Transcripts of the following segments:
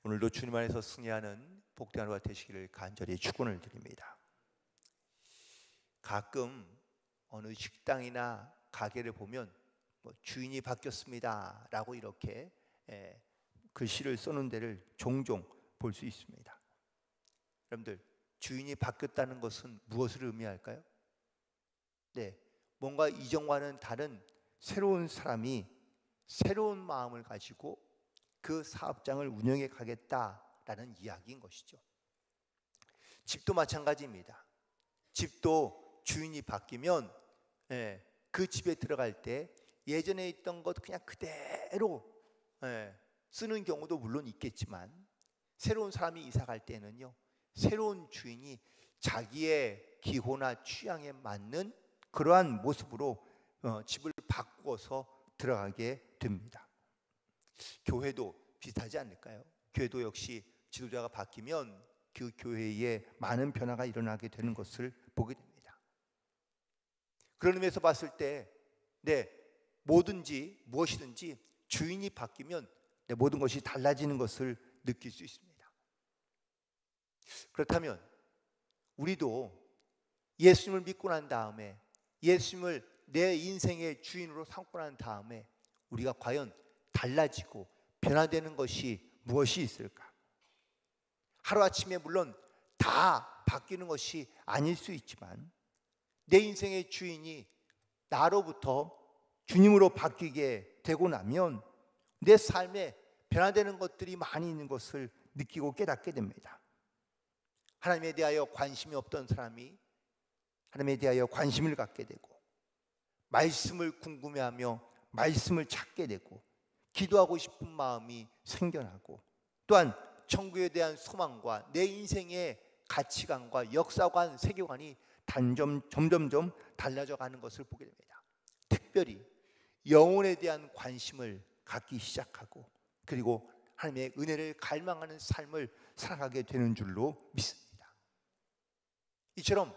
오늘도 주님 안에서 승리하는 복된 하루가 되시기를 간절히 축원을 드립니다. 가끔 어느 식당이나 가게를 보면 주인이 바뀌었습니다 라고 이렇게 글씨를 써놓은 데를 종종 볼 수 있습니다. 여러분들, 주인이 바뀌었다는 것은 무엇을 의미할까요? 네, 뭔가 이전과는 다른 새로운 사람이 새로운 마음을 가지고 그 사업장을 운영해 가겠다라는 이야기인 것이죠. 집도 마찬가지입니다. 집도 주인이 바뀌면 그 집에 들어갈 때 예전에 있던 것 그냥 그대로 쓰는 경우도 물론 있겠지만, 새로운 사람이 이사 갈 때는요, 새로운 주인이 자기의 기호나 취향에 맞는 그러한 모습으로 집을 바꾸어서 들어가게 됩니다. 교회도 비슷하지 않을까요? 교회도 역시 지도자가 바뀌면 그 교회에 많은 변화가 일어나게 되는 것을 보게 됩니다. 그런 의미에서 봤을 때 뭐든지 무엇이든지 주인이 바뀌면 모든 것이 달라지는 것을 느낄 수 있습니다. 그렇다면 우리도 예수님을 믿고 난 다음에, 예수님을 내 인생의 주인으로 삼고 난 다음에 우리가 과연 달라지고 변화되는 것이 무엇이 있을까? 하루아침에 물론 다 바뀌는 것이 아닐 수 있지만, 내 인생의 주인이 나로부터 주님으로 바뀌게 되고 나면 내 삶에 변화되는 것들이 많이 있는 것을 느끼고 깨닫게 됩니다. 하나님에 대하여 관심이 없던 사람이 하나님에 대하여 관심을 갖게 되고, 말씀을 궁금해하며 말씀을 찾게 되고, 기도하고 싶은 마음이 생겨나고, 또한 천국에 대한 소망과 내 인생의 가치관과 역사관, 세계관이 점점점 달라져 가는 것을 보게 됩니다. 특별히 영혼에 대한 관심을 갖기 시작하고, 그리고 하나님의 은혜를 갈망하는 삶을 살아가게 되는 줄로 믿습니다. 이처럼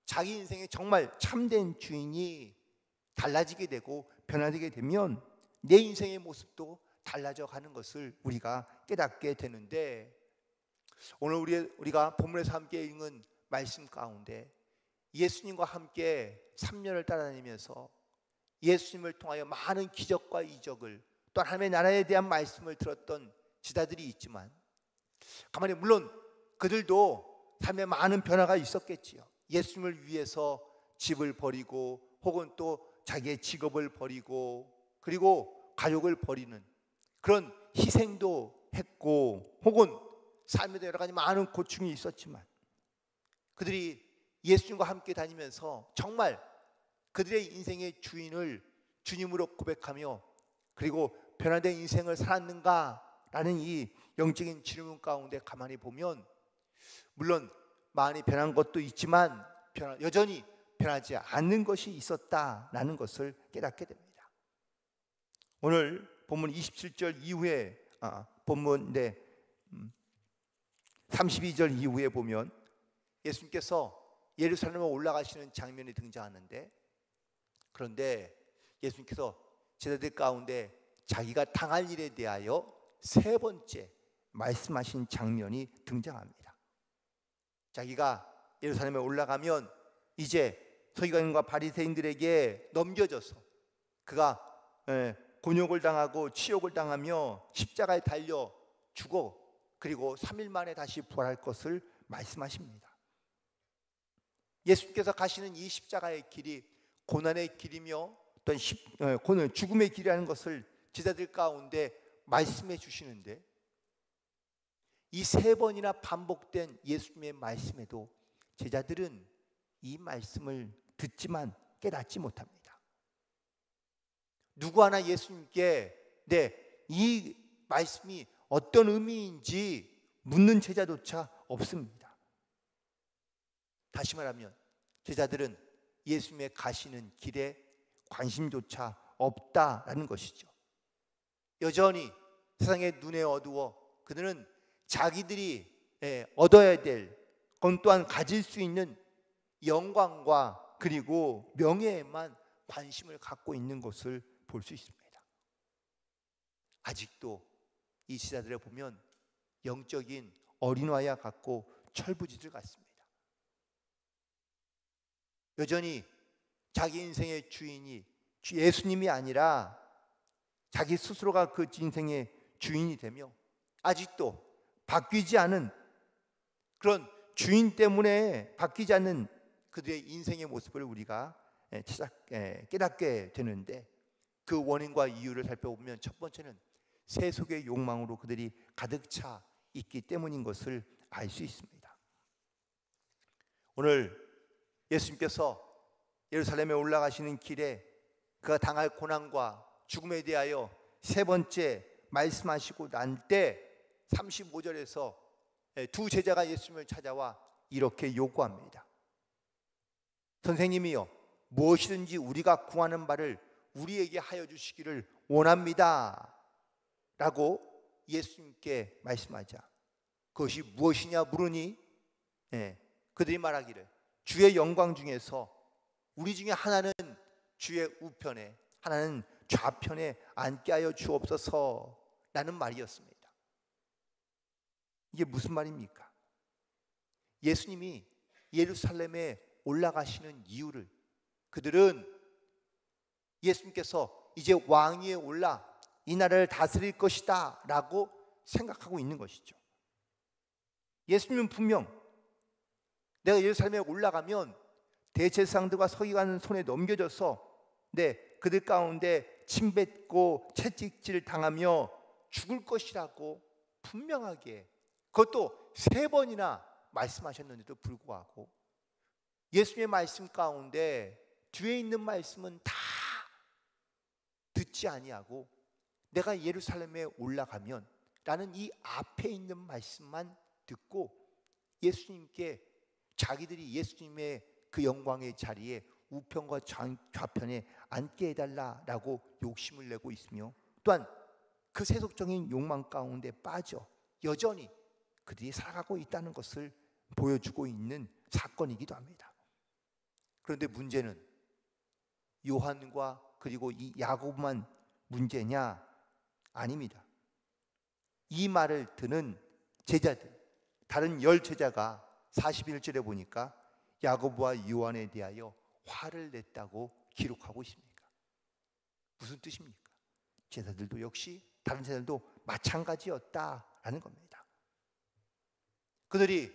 자기 인생에 정말 참된 주인이 달라지게 되고 변화되게 되면 내 인생의 모습도 달라져 가는 것을 우리가 깨닫게 되는데, 오늘 우리가 본문에서 함께 읽은 말씀 가운데 예수님과 함께 3년을 따라다니면서 예수님을 통하여 많은 기적과 이적을, 또 하나님의 나라에 대한 말씀을 들었던 지도자들이 있지만, 가만히 물론 그들도 삶에 많은 변화가 있었겠지요. 예수님을 위해서 집을 버리고, 혹은 또 자기의 직업을 버리고, 그리고 가족을 버리는 그런 희생도 했고, 혹은 삶에도 여러 가지 많은 고충이 있었지만, 그들이 예수님과 함께 다니면서 정말 그들의 인생의 주인을 주님으로 고백하며 그리고 변화된 인생을 살았는가라는 이 영적인 질문 가운데 가만히 보면, 물론 많이 변한 것도 있지만 여전히 변하지 않는 것이 있었다라는 것을 깨닫게 됩니다. 오늘 본문 27절 이후에 본문 32절 이후에 보면 예수님께서 예루살렘에 올라가시는 장면이 등장하는데, 그런데 예수님께서 제자들 가운데 자기가 당할 일에 대하여 세 번째 말씀하신 장면이 등장합니다. 자기가 예루살렘에 올라가면 이제 서기관과 바리새인들에게 넘겨져서 그가 곤욕을 당하고 치욕을 당하며 십자가에 달려 죽어 그리고 3일 만에 다시 부활할 것을 말씀하십니다. 예수님께서 가시는 이 십자가의 길이 고난의 길이며 또한 죽음의 길이라는 것을 제자들 가운데 말씀해 주시는데, 이 세 번이나 반복된 예수님의 말씀에도 제자들은 이 말씀을 듣지만 깨닫지 못합니다. 누구 하나 예수님께 이 말씀이 어떤 의미인지 묻는 제자조차 없습니다. 다시 말하면 제자들은 예수님의 가시는 길에 관심조차 없다라는 것이죠. 여전히 세상의 눈에 어두워 그들은 자기들이 얻어야 될 것 또한 가질 수 있는 영광과 그리고 명예에만 관심을 갖고 있는 것을 볼 수 있습니다. 아직도 이 제자들을 보면 영적인 어린아이와 같고 철부지들 같습니다. 여전히 자기 인생의 주인이 예수님이 아니라 자기 스스로가 그 인생의 주인이 되며 아직도 바뀌지 않은 그런 주인 때문에 바뀌지 않는 그들의 인생의 모습을 우리가 깨닫게 되는데, 그 원인과 이유를 살펴보면 첫 번째는 세속의 욕망으로 그들이 가득 차 있기 때문인 것을 알 수 있습니다. 오늘 예수님께서 예루살렘에 올라가시는 길에 그가 당할 고난과 죽음에 대하여 세 번째 말씀하시고 난 때 35절에서 두 제자가 예수님을 찾아와 이렇게 요구합니다. 선생님이여, 무엇이든지 우리가 구하는 바를 우리에게 하여 주시기를 원합니다 라고 예수님께 말씀하자 그것이 무엇이냐 물으니 그들이 말하기를 주의 영광 중에서 우리 중에 하나는 주의 우편에 하나는 좌편에 앉게 하여 주옵소서 라는 말이었습니다. 이게 무슨 말입니까? 예수님이 예루살렘에 올라가시는 이유를 그들은 예수님께서 이제 왕위에 올라 이 나라를 다스릴 것이다 라고 생각하고 있는 것이죠. 예수님은 분명 내가 예루살렘에 올라가면 대제사장들과 서기관 손에 넘겨져서 그들 가운데 침뱉고 채찍질 당하며 죽을 것이라고 분명하게, 그것도 3번이나 말씀하셨는데도 불구하고 예수님의 말씀 가운데 뒤에 있는 말씀은 다 듣지 아니하고 내가 예루살렘에 올라가면 라는 이 앞에 있는 말씀만 듣고 예수님께 자기들이 예수님의 그 영광의 자리에 우편과 좌편에 앉게 해달라라고 욕심을 내고 있으며, 또한 그 세속적인 욕망 가운데 빠져 여전히 그들이 살아가고 있다는 것을 보여주고 있는 사건이기도 합니다. 그런데 문제는 요한과 그리고 이 야고보만 문제냐? 아닙니다. 이 말을 듣는 제자들, 다른 10제자가 41절에 보니까 야고보와 요한에 대하여 화를 냈다고 기록하고 있습니다. 무슨 뜻입니까? 제자들도 역시 다른 제자들도 마찬가지였다라는 겁니다. 그들이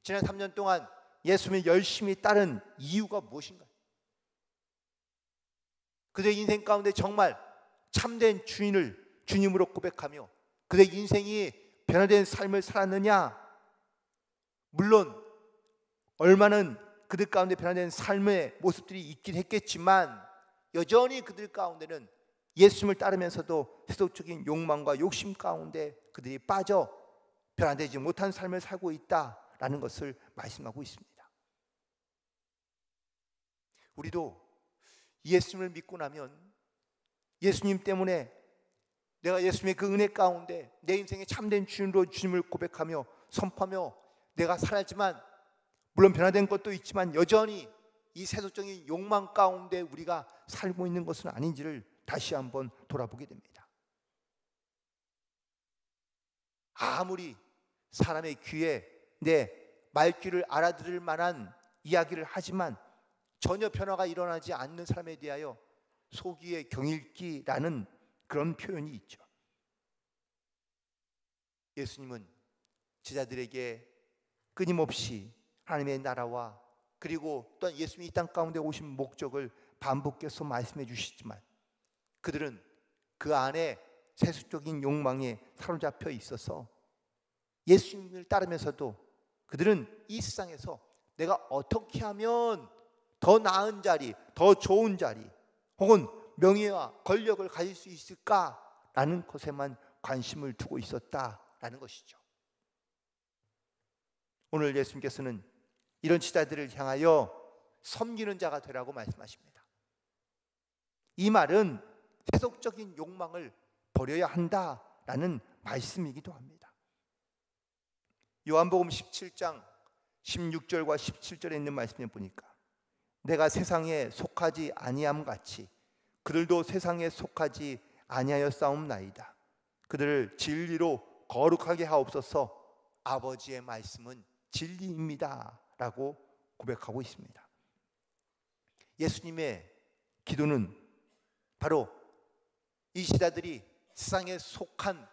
지난 3년 동안 예수님을 열심히 따른 이유가 무엇인가요? 그들의 인생 가운데 정말 참된 주님으로 고백하며 그들의 인생이 변화된 삶을 살았느냐? 물론 얼마는 그들 가운데 변화된 삶의 모습들이 있긴 했겠지만 여전히 그들 가운데는 예수님을 따르면서도 세속적인 욕망과 욕심 가운데 그들이 빠져 변화되지 못한 삶을 살고 있다라는 것을 말씀하고 있습니다. 우리도 예수님을 믿고 나면 예수님 때문에 내가 예수님의 그 은혜 가운데 내 인생의 참된 주인으로 주님을 고백하며 선포하며 내가 살았지만, 물론 변화된 것도 있지만 여전히 이 세속적인 욕망 가운데 우리가 살고 있는 것은 아닌지를 다시 한번 돌아보게 됩니다. 아무리 사람의 귀에 내 말귀를 알아들을 만한 이야기를 하지만 전혀 변화가 일어나지 않는 사람에 대하여 소기의 경읽기라는 그런 표현이 있죠. 예수님은 제자들에게 끊임없이 하나님의 나라와 그리고 또한 예수님이 이 땅 가운데 오신 목적을 반복해서 말씀해 주시지만 그들은 그 안에 세속적인 욕망에 사로잡혀 있어서 예수님을 따르면서도 그들은 이 세상에서 내가 어떻게 하면 더 나은 자리, 더 좋은 자리 혹은 명예와 권력을 가질 수 있을까라는 것에만 관심을 두고 있었다라는 것이죠. 오늘 예수님께서는 이런 제자들을 향하여 섬기는 자가 되라고 말씀하십니다. 이 말은 세속적인 욕망을 버려야 한다라는 말씀이기도 합니다. 요한복음 17장 16절과 17절에 있는 말씀에 보니까 내가 세상에 속하지 아니함 같이 그들도 세상에 속하지 아니하여 싸움나이다. 그들을 진리로 거룩하게 하옵소서. 아버지의 말씀은 진리입니다 라고 고백하고 있습니다. 예수님의 기도는 바로 이 시대들이 세상에 속한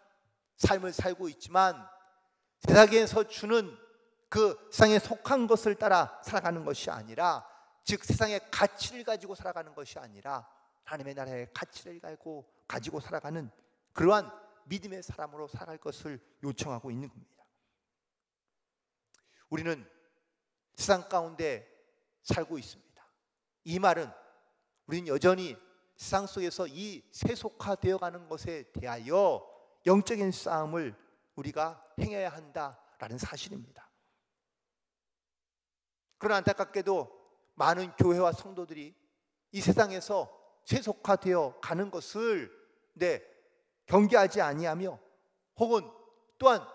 삶을 살고 있지만 세상에서 주는 그 세상에 속한 것을 따라 살아가는 것이 아니라, 즉 세상의 가치를 가지고 살아가는 것이 아니라 하나님의 나라의 가치를 가지고 살아가는 그러한 믿음의 사람으로 살아갈 것을 요청하고 있는 겁니다. 우리는 세상 가운데 살고 있습니다. 이 말은 우리는 여전히 세상 속에서 이 세속화되어 가는 것에 대하여 영적인 싸움을 우리가 행해야 한다라는 사실입니다. 그러나 안타깝게도 많은 교회와 성도들이 이 세상에서 세속화되어 가는 것을 경계하지 아니하며, 혹은 또한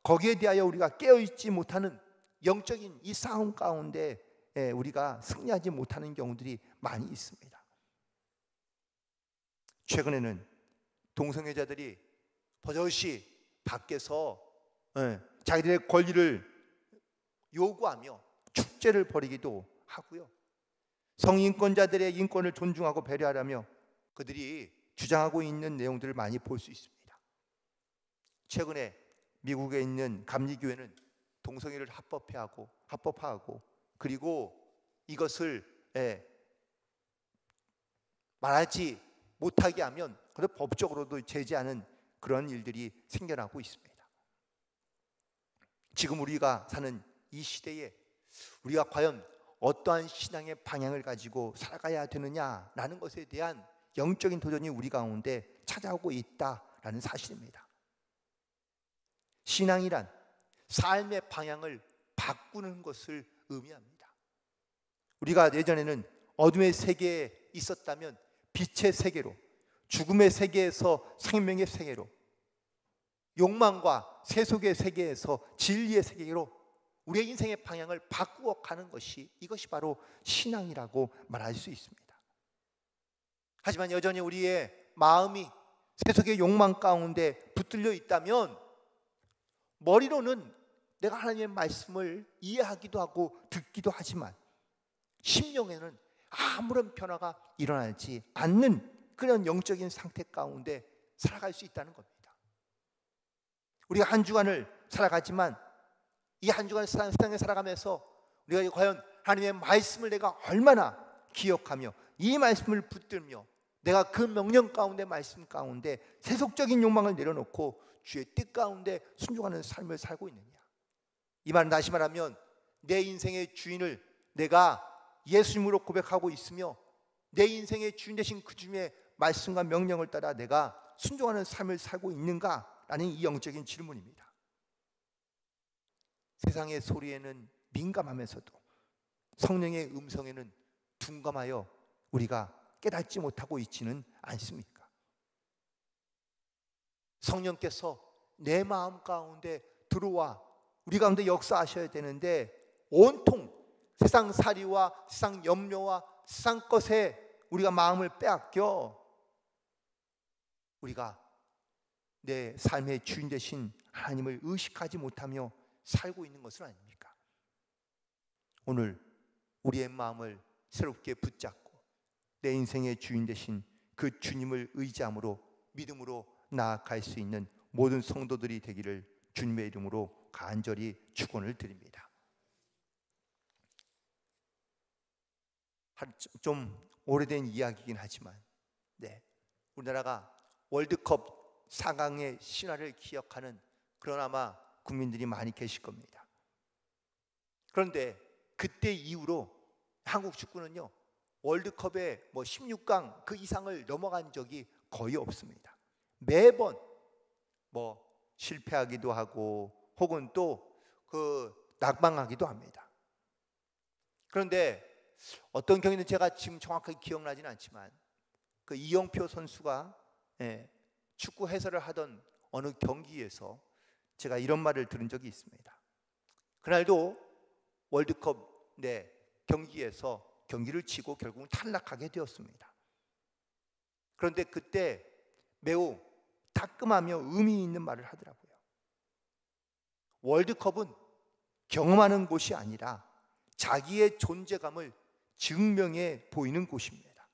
거기에 대하여 우리가 깨어있지 못하는 영적인 이 싸움 가운데 우리가 승리하지 못하는 경우들이 많이 있습니다. 최근에는 동성애자들이 버젓이 밖에서 자기들의 권리를 요구하며 축제를 벌이기도 하고요, 성인권자들의 인권을 존중하고 배려하라며 그들이 주장하고 있는 내용들을 많이 볼 수 있습니다. 최근에 미국에 있는 감리교회는 동성애를 합법화하고 그리고 이것을 말하지 못하게 하면 그걸 법적으로도 제재하는 그런 일들이 생겨나고 있습니다. 지금 우리가 사는 이 시대에 우리가 과연 어떠한 신앙의 방향을 가지고 살아가야 되느냐라는 것에 대한 영적인 도전이 우리 가운데 찾아오고 있다라는 사실입니다. 신앙이란 삶의 방향을 바꾸는 것을 의미합니다. 우리가 예전에는 어둠의 세계에 있었다면 빛의 세계로, 죽음의 세계에서 생명의 세계로, 욕망과 세속의 세계에서 진리의 세계로 우리의 인생의 방향을 바꾸어 가는 것이, 이것이 바로 신앙이라고 말할 수 있습니다. 하지만 여전히 우리의 마음이 세속의 욕망 가운데 붙들려 있다면 머리로는 내가 하나님의 말씀을 이해하기도 하고 듣기도 하지만 심령에는 아무런 변화가 일어나지 않는 그런 영적인 상태 가운데 살아갈 수 있다는 겁니다. 우리가 한 주간을 살아가지만 이 한 주간 세상에 살아가면서 우리가 과연 하나님의 말씀을 내가 얼마나 기억하며 이 말씀을 붙들며 내가 그 명령 가운데, 말씀 가운데 세속적인 욕망을 내려놓고 주의 뜻 가운데 순종하는 삶을 살고 있느냐. 이 말은 다시 말하면 내 인생의 주인을 내가 예수님으로 고백하고 있으며 내 인생의 주인 되신 그 주님의 말씀과 명령을 따라 내가 순종하는 삶을 살고 있는가라는 이 영적인 질문입니다. 세상의 소리에는 민감하면서도 성령의 음성에는 둔감하여 우리가 깨닫지 못하고 있지는 않습니까? 성령께서 내 마음 가운데 들어와 우리 가운데 역사하셔야 되는데 온통 세상 살이와 세상 염려와 세상 것에 우리가 마음을 빼앗겨 우리가 내 삶의 주인 되신 하나님을 의식하지 못하며 살고 있는 것은 아닙니까? 오늘 우리의 마음을 새롭게 붙잡고 내 인생의 주인 되신 그 주님을 의지함으로 믿음으로 나아갈 수 있는 모든 성도들이 되기를 주님의 이름으로 간절히 축원을 드립니다. 좀 오래된 이야기이긴 하지만 우리나라가 월드컵 4강의 신화를 기억하는 그런 아마 국민들이 많이 계실 겁니다. 그런데 그때 이후로 한국 축구는요 월드컵에 16강 그 이상을 넘어간 적이 거의 없습니다. 매번 실패하기도 하고 혹은 또 낙방하기도 합니다. 그런데 어떤 경기는 제가 지금 정확하게 기억나지는 않지만 그 이영표 선수가 축구 해설을 하던 어느 경기에서 제가 이런 말을 들은 적이 있습니다. 그날도 월드컵 경기에서 경기를 치고 결국은 탈락하게 되었습니다. 그런데 그때 매우 따끔하며 의미 있는 말을 하더라고요. 월드컵은 경험하는 곳이 아니라 자기의 존재감을 증명해 보이는 곳입니다.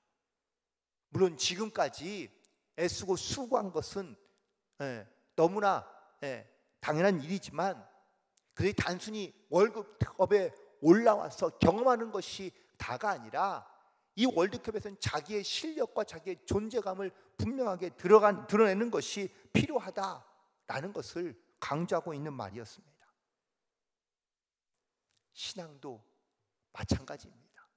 물론 지금까지 애쓰고 수고한 것은 너무나 당연한 일이지만, 그들이 단순히 월드컵에 올라와서 경험하는 것이 다가 아니라 이 월드컵에서는 자기의 실력과 자기의 존재감을 분명하게 드러내는 것이 필요하다라는 것을 강조하고 있는 말이었습니다. 신앙도 마찬가지입니다.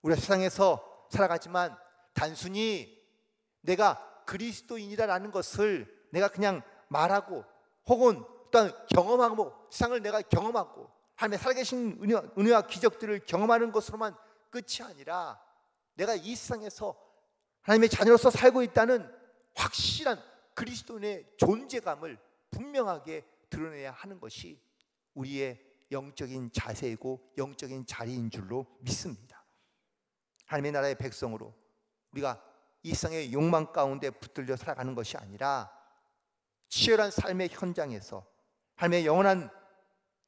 우리가 세상에서 살아가지만 단순히 내가 그리스도인이다라는 것을 내가 그냥 말하고, 혹은 또한 경험하고, 세상을 내가 경험하고 하나님의 살아계신 은혜와 기적들을 경험하는 것으로만 끝이 아니라 내가 이 세상에서 하나님의 자녀로서 살고 있다는 확실한 그리스도인의 존재감을 분명하게 드러내야 하는 것이 우리의 영적인 자세이고 영적인 자리인 줄로 믿습니다. 하나님의 나라의 백성으로 우리가 이 세상의 욕망 가운데 붙들려 살아가는 것이 아니라 치열한 삶의 현장에서 하나님의 영원한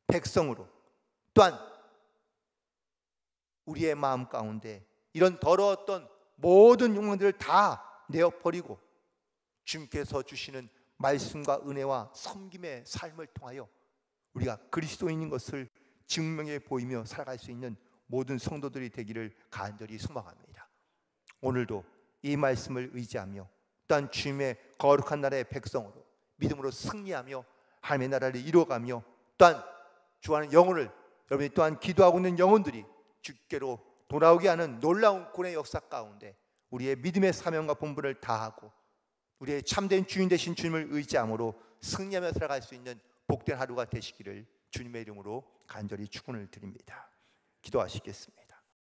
백성으로, 또한 우리의 마음 가운데 이런 더러웠던 모든 욕망들을 다 내어버리고 주님께서 주시는 말씀과 은혜와 섬김의 삶을 통하여 우리가 그리스도인인 것을 증명해 보이며 살아갈 수 있는 모든 성도들이 되기를 간절히 소망합니다. 오늘도 이 말씀을 의지하며 또한 주님의 거룩한 나라의 백성으로 믿음으로 승리하며 하나님의 나라를 이루어가며, 또한 주하는 영혼을, 여러분이 또한 기도하고 있는 영혼들이 주께로 돌아오게 하는 놀라운 구원의 역사 가운데 우리의 믿음의 사명과 본분을 다하고 우리의 참된 주인 되신 주님을 의지함으로 승리하며 살아갈 수 있는 복된 하루가 되시기를 주님의 이름으로 간절히 축원을 드립니다. 기도하시겠습니다.